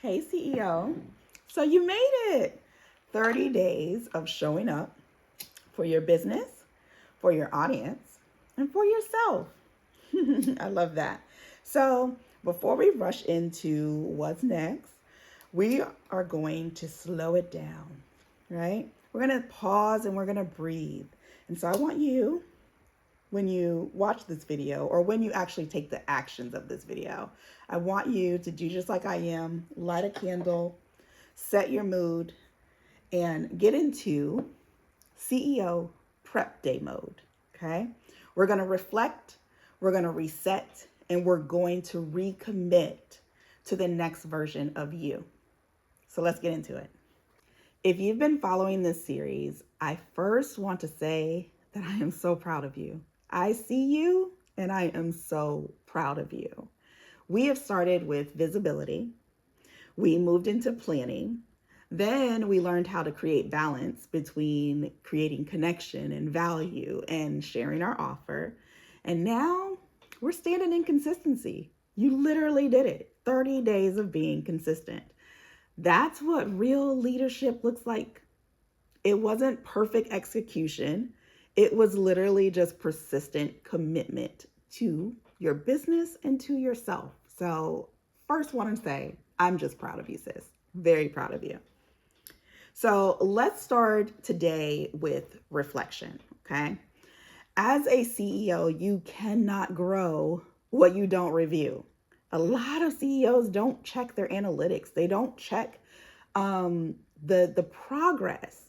Hey, CEO. So you made it 30 days of showing up for your business, for your audience, and for yourself. I love that. So before we rush into what's next, we are going to slow it down, right? We're going to pause and we're going to breathe. And so I want you, when you watch this video or when you actually take the actions of this video, I want you to do just like I am, light a candle, set your mood, and get into CEO prep day mode, okay? We're gonna reflect, we're gonna reset, and we're going to recommit to the next version of you. So let's get into it. If you've been following this series, I first want to say that I am so proud of you. I see you and I am so proud of you. We have started with visibility. We moved into planning. Then we learned how to create balance between creating connection and value and sharing our offer. And now we're standing in consistency. You literally did it. 30 days of being consistent. That's what real leadership looks like. It wasn't perfect execution. It was literally just persistent commitment to your business and to yourself. So first want to say, I'm just proud of you, sis. Very proud of you. So let's start today with reflection, okay? As a CEO, you cannot grow what you don't review. A lot of CEOs don't check their analytics. They don't check the progress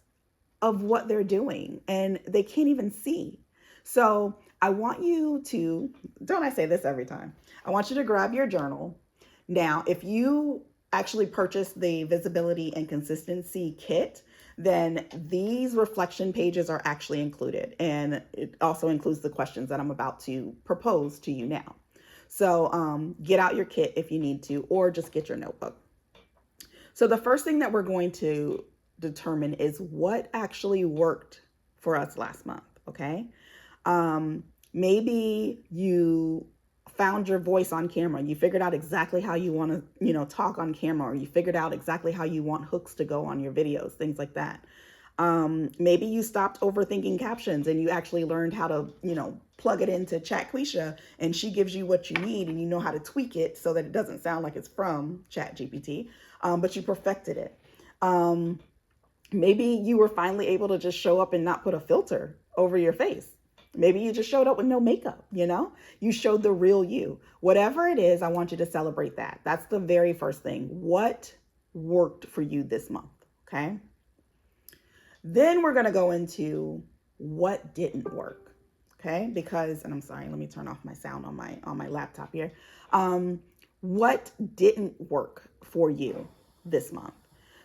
of what they're doing, and they can't even see. So I want you to, don't I say this every time? I want you to grab your journal. Now, if you actually purchase the visibility and consistency kit, then these reflection pages are actually included. And it also includes the questions that I'm about to propose to you now. So get out your kit if you need to, or just get your notebook. So the first thing that we're going to determine is what actually worked for us last month, okay? Maybe you found your voice on camera. You figured out exactly how you want to, talk on camera, or you figured out exactly how you want hooks to go on your videos, things like that. Maybe you stopped overthinking captions and you actually learned how to, plug it into ChatQuisha and she gives you what you need and you know how to tweak it so that it doesn't sound like it's from ChatGPT, but you perfected it. Maybe you were finally able to just show up and not put a filter over your face. Maybe you just showed up with no makeup, you showed the real you. Whatever it is, I want you to celebrate that. That's the very first thing. What worked for you this month, okay? Then we're going to go into what didn't work, okay? Because, and I'm sorry, let me turn off my sound on my laptop here. What didn't work for you this month?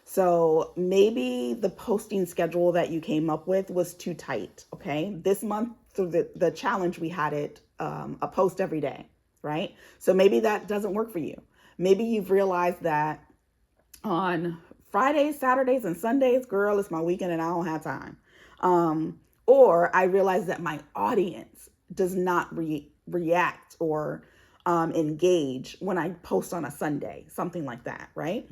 So maybe the posting schedule that you came up with was too tight, okay? This month, through the challenge, we had it a post every day, right? So maybe that doesn't work for you. Maybe you've realized that on Fridays, Saturdays, and Sundays, girl, it's my weekend and I don't have time. Or I realized that my audience does not react or engage when I post on a Sunday, something like that, right?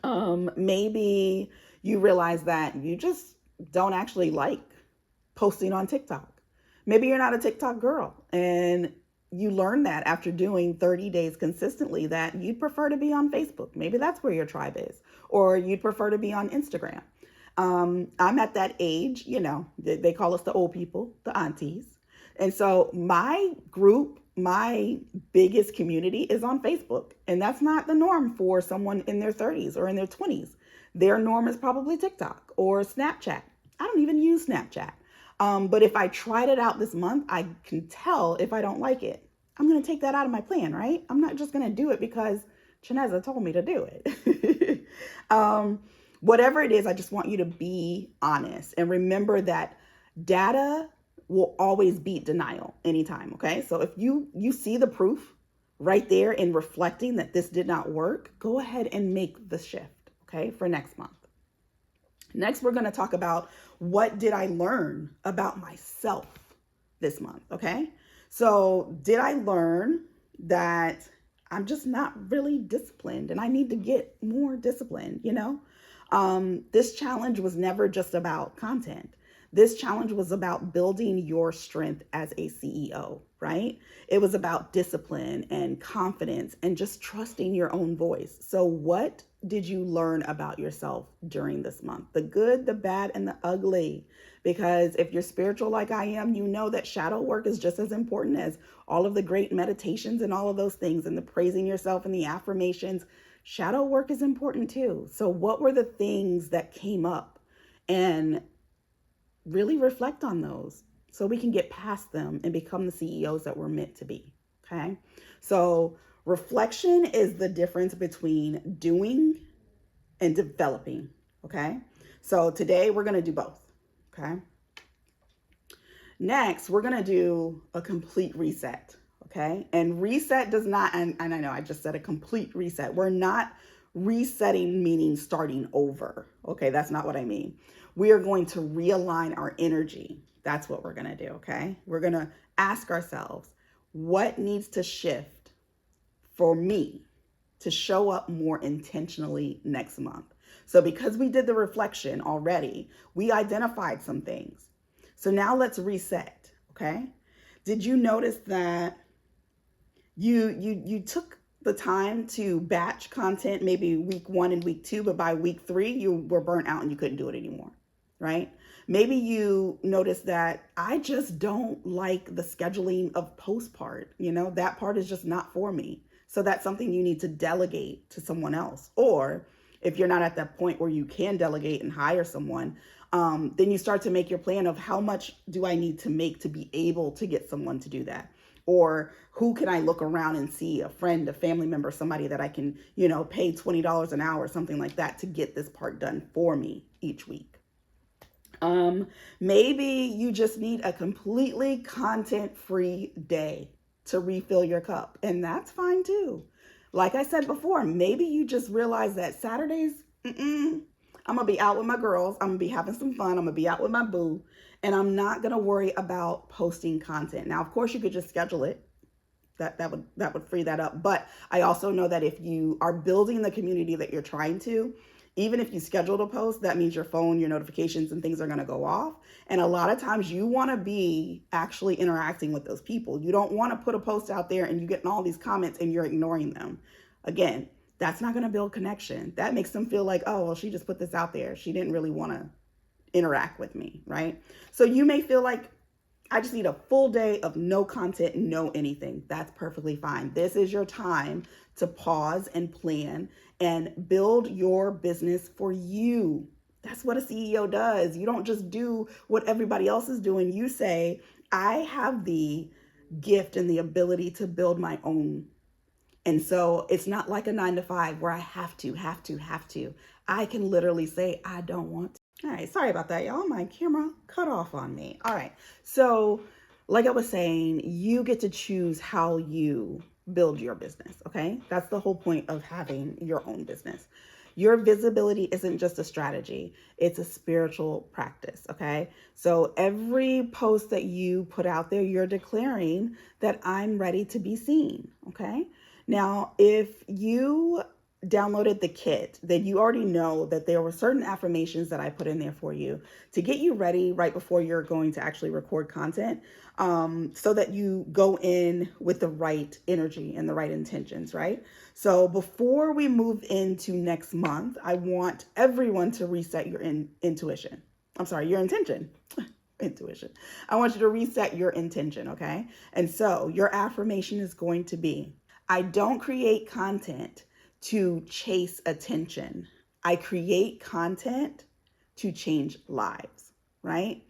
Maybe you realize that you just don't actually like posting on TikTok. Maybe you're not a TikTok girl and you learn that after doing 30 days consistently that you'd prefer to be on Facebook. Maybe that's where your tribe is, or you'd prefer to be on Instagram. I'm at that age, they call us the old people, the aunties. And so my group, my biggest community is on Facebook. And that's not the norm for someone in their 30s or in their 20s. Their norm is probably TikTok or Snapchat. I don't even use Snapchat. But if I tried it out this month, I can tell if I don't like it. I'm going to take that out of my plan, right? I'm not just going to do it because Chineza told me to do it. Whatever it is, I just want you to be honest and remember that data will always beat denial anytime, okay? So if you see the proof right there in reflecting that this did not work, go ahead and make the shift, okay, for next month. Next, we're going to talk about what did I learn about myself this month, okay? So did I learn that I'm just not really disciplined and I need to get more disciplined, you know? This challenge was never just about content. This challenge was about building your strength as a CEO, right? It was about discipline and confidence and just trusting your own voice. So, what did you learn about yourself during this month? The good, the bad, and the ugly. Because if you're spiritual like I am, you know that shadow work is just as important as all of the great meditations and all of those things and the praising yourself and the affirmations. Shadow work is important too. So, what were the things that came up? And really reflect on those so we can get past them and become the CEOs that we're meant to be. Okay. So, reflection is the difference between doing and developing. Okay. So, today we're going to do both. Okay. Next, we're going to do a complete reset. Okay. And reset does not, and I know I just said a complete reset. We're not resetting, meaning starting over. Okay. That's not what I mean. We are going to realign our energy. That's what we're going to do. Okay. We're going to ask ourselves, what needs to shift for me to show up more intentionally next month? So because we did the reflection already, we identified some things. So now let's reset, okay? Did you notice that you took the time to batch content maybe week 1 and week 2, but by week 3 you were burnt out and you couldn't do it anymore, right? Maybe you noticed that I just don't like the scheduling of post part. That part is just not for me. So that's something you need to delegate to someone else. Or if you're not at that point where you can delegate and hire someone, then you start to make your plan of how much do I need to make to be able to get someone to do that? Or who can I look around and see, a friend, a family member, somebody that I can, pay $20 an hour, something like that to get this part done for me each week. Maybe you just need a completely content-free day to refill your cup, and that's fine too. Like I said before, maybe you just realize that Saturdays, I'm gonna be out with my girls. I'm gonna be having some fun. I'm gonna be out with my boo, and I'm not gonna worry about posting content. Now, of course, you could just schedule it. That would free that up. But I also know that if you are building the community that you're trying to, even if you schedule a post, that means your phone, your notifications, and things are gonna go off. And a lot of times, you want to be actually interacting with those people. You don't want to put a post out there and you getting all these comments and you're ignoring them. Again, that's not going to build connection. That makes them feel like, oh, well, she just put this out there. She didn't really want to interact with me, right? So you may feel like, I just need a full day of no content, no anything. That's perfectly fine. This is your time to pause and plan and build your business for you. That's what a CEO does. You don't just do what everybody else is doing. You say, I have the gift and the ability to build my own. And so it's not like a 9 to 5 where I have to. I can literally say, I don't want to. All right, sorry about that, y'all. My camera cut off on me. All right, so like I was saying, you get to choose how you build your business, okay? That's the whole point of having your own business. Your visibility isn't just a strategy, it's a spiritual practice, okay? So every post that you put out there, you're declaring that I'm ready to be seen, okay? Now, if you downloaded the kit, then you already know that there were certain affirmations that I put in there for you to get you ready right before you're going to actually record content, so that you go in with the right energy and the right intentions, right? So before we move into next month, I want everyone to reset your intuition. I'm sorry, your intention. Intuition. I want you to reset your intention, okay? And so your affirmation is going to be, I don't create content to chase attention. I create content to change lives, right?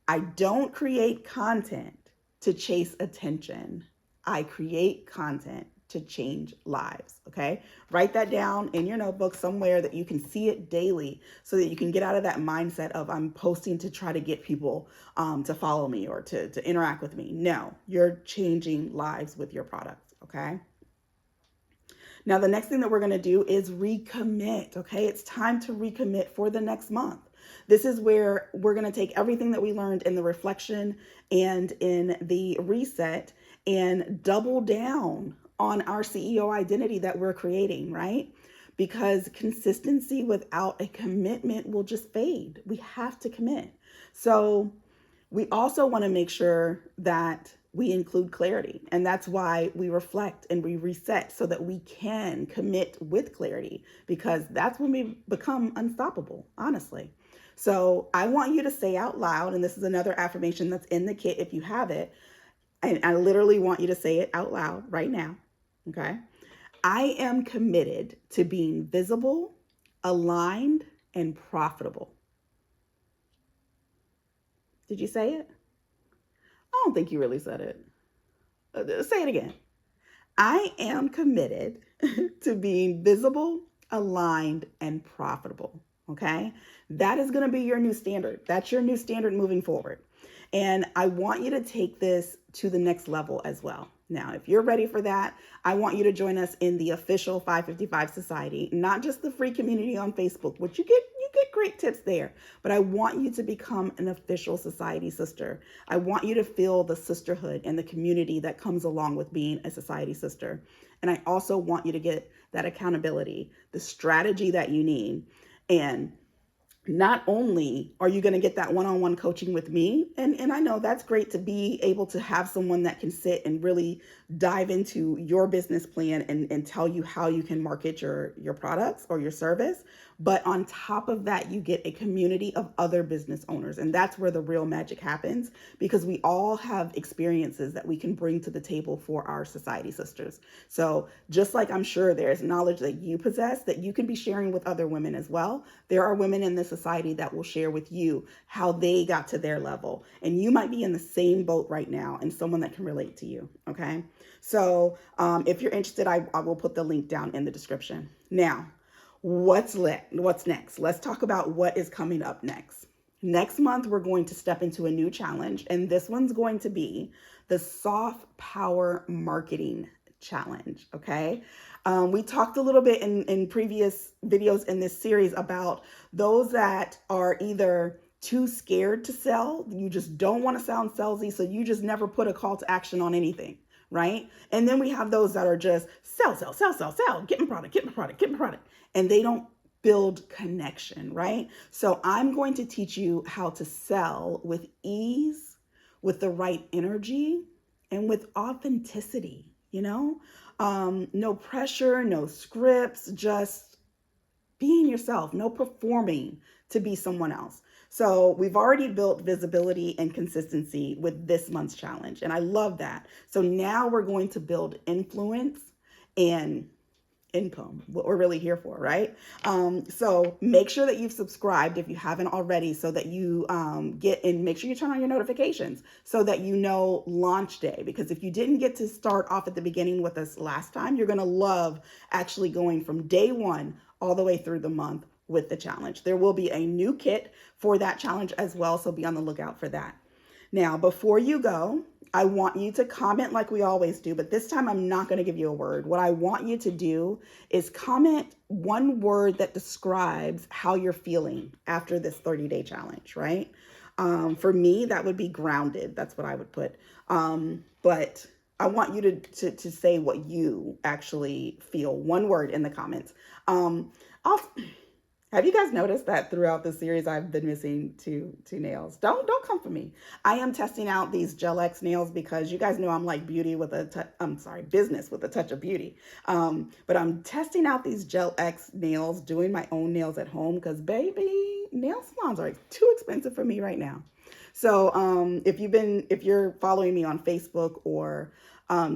I don't create content to chase attention. I create content to change lives, okay? Write that down in your notebook somewhere that you can see it daily so that you can get out of that mindset of I'm posting to try to get people to follow me or to interact with me. No, you're changing lives with your products, okay? Now, the next thing that we're going to do is recommit, okay? It's time to recommit for the next month. This is where we're going to take everything that we learned in the reflection and in the reset and double down on our CEO identity that we're creating, right? Because consistency without a commitment will just fade. We have to commit. So we also want to make sure that we include clarity. And that's why we reflect and we reset so that we can commit with clarity, because that's when we become unstoppable, honestly. So I want you to say out loud, and this is another affirmation that's in the kit if you have it. And I literally want you to say it out loud right now. Okay. I am committed to being visible, aligned, and profitable. Did you say it? I don't think you really said it. Say it again. I am committed to being visible, aligned, and profitable. Okay. That is going to be your new standard. That's your new standard moving forward. And I want you to take this to the next level as well. Now, if you're ready for that, I want you to join us in the official 555 Society, not just the free community on Facebook, which you get great tips there, but I want you to become an official society sister. I want you to feel the sisterhood and the community that comes along with being a society sister. And I also want you to get that accountability, the strategy that you need. And not only are you going to get that one-on-one coaching with me, and I know that's great to be able to have someone that can sit and really dive into your business plan and tell you how you can market your products or your service. But on top of that, you get a community of other business owners. And that's where the real magic happens, because we all have experiences that we can bring to the table for our society sisters. So just like I'm sure there's knowledge that you possess that you can be sharing with other women as well, there are women in this society that will share with you how they got to their level. And you might be in the same boat right now and someone that can relate to you. Okay. So if you're interested, I will put the link down in the description. Now, what's next? Let's talk about what is coming up next. Next month, we're going to step into a new challenge, and this one's going to be the Soft Power Marketing Challenge, okay? We talked a little bit in previous videos in this series about those that are either too scared to sell, you just don't want to sound salesy, so you just never put a call to action on anything, right? And then we have those that are just sell, get my product. And they don't build connection, right? So I'm going to teach you how to sell with ease, with the right energy, and with authenticity, no pressure, no scripts, just being yourself, no performing to be someone else. So we've already built visibility and consistency with this month's challenge. And I love that. So now we're going to build influence and income, what we're really here for, right? So make sure that you've subscribed if you haven't already, so that you make sure you turn on your notifications so that you know launch day. Because if you didn't get to start off at the beginning with us last time, you're going to love actually going from day one all the way through the month with the challenge. There will be a new kit for that challenge as well, so be on the lookout for that. Now, before you go, I want you to comment like we always do, but this time I'm not going to give you a word. What I want you to do is comment one word that describes how you're feeling after this 30-day challenge, right? For me, that would be grounded. That's what I would put. But I want you to say what you actually feel. One word in the comments. Have you guys noticed that throughout the series I've been missing two nails? Don't come for me. I am testing out these Gel X nails because you guys know I'm like business with a touch of beauty. But I'm testing out these Gel X nails, doing my own nails at home because baby, nail salons are too expensive for me right now. So if you're following me on Facebook or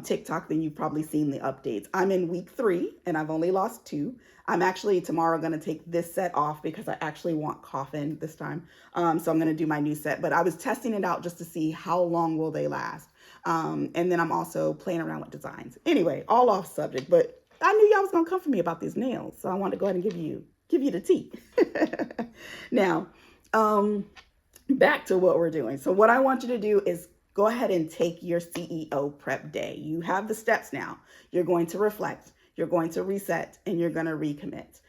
TikTok, then you've probably seen the updates. I'm in week 3 and I've only lost 2. I'm actually tomorrow going to take this set off because I actually want coffin this time. So I'm going to do my new set, but I was testing it out just to see how long will they last. And then I'm also playing around with designs. Anyway, all off subject, but I knew y'all was going to come for me about these nails. So I wanted to go ahead and give you the tea. Now, back to what we're doing. So what I want you to do is go ahead and take your CEO prep day. You have the steps now. You're going to reflect, you're going to reset, and you're going to recommit.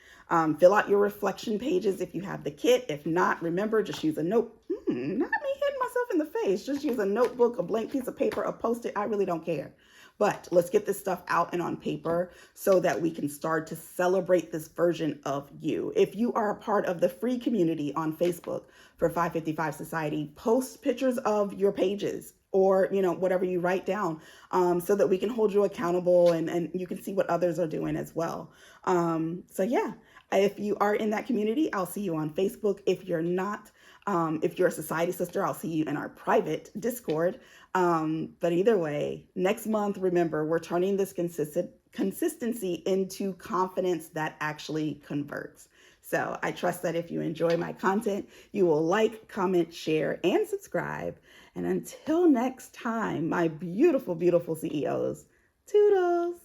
Fill out your reflection pages if you have the kit. If not, remember, just use a note. Not me hitting myself in the face. Just use a notebook, a blank piece of paper, a Post-it. I really don't care. But let's get this stuff out and on paper so that we can start to celebrate this version of you. If you are a part of the free community on Facebook for 555 Society, post pictures of your pages or, whatever you write down, so that we can hold you accountable and you can see what others are doing as well. So yeah, if you are in that community, I'll see you on Facebook. If you're not, if you're a society sister, I'll see you in our private Discord. But either way, next month, remember, we're turning this consistency into confidence that actually converts. So I trust that if you enjoy my content, you will like, comment, share, and subscribe. And until next time, my beautiful, beautiful CEOs, toodles.